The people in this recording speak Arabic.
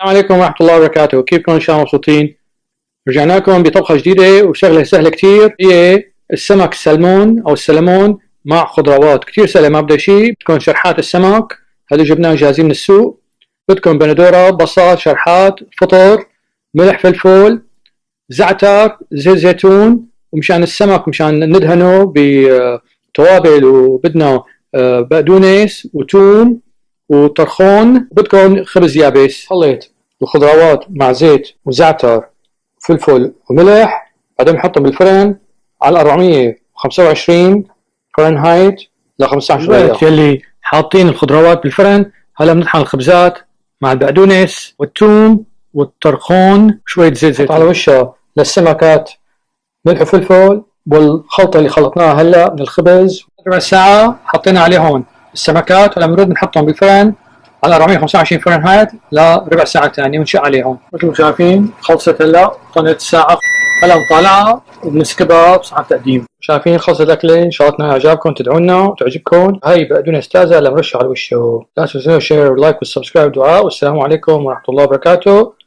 السلام عليكم ورحمة الله وبركاته، كيفكم؟ إن شاء الله مبسوطين. رجعنا لكم بطبخة جديدة وشغلة سهلة كتير، هي السمك السلمون أو السلمون مع خضروات. كتير سهلة، ما بدها شيء. بدكم شرحات السمك، هذول جبناهم جاهزين من السوق. بدكم بندورة، بصل، شرحات، فطر، ملح، فلفل، زعتر، زيت زيتون. ومشان السمك مشان ندهنه بتوابل، وبدنا بقدونس وتوم وطرخون. بدكم خبز يابس. خليط الخضروات مع زيت وزعتر وفلفل وملح، بعدين نحطهم بالفرن على 425 فرنهايت ل 15 دقيقة. يلي حاطين الخضروات بالفرن، هلا بنطحن الخبزات مع البقدونس والثوم والطرخون وشوية زيت زيتون على وشها للسمكات، ملح وفلفل والخلطة اللي خلطناها هلا من الخبز. ربع ساعة حطينا عليه هون السمكات، ولما نرد نحطهم بالفرن على 425 فرنهايت لربع ساعة ثانية ونشق عليهم. مثل ما شايفين خلصت هلا، طنت الساعة. هلا نطالعها وبنسكبها بصحن تقديم. شايفين خلصت الأكلة. إن شاء الله تنال إعجابكم، تدعونا وتعجبكم. هاي بقدونس تازة هلا بنرشها على وشه. لا تنسوا شير ولايك والسبسكرايب ودعاء. والسلام عليكم ورحمة الله وبركاته.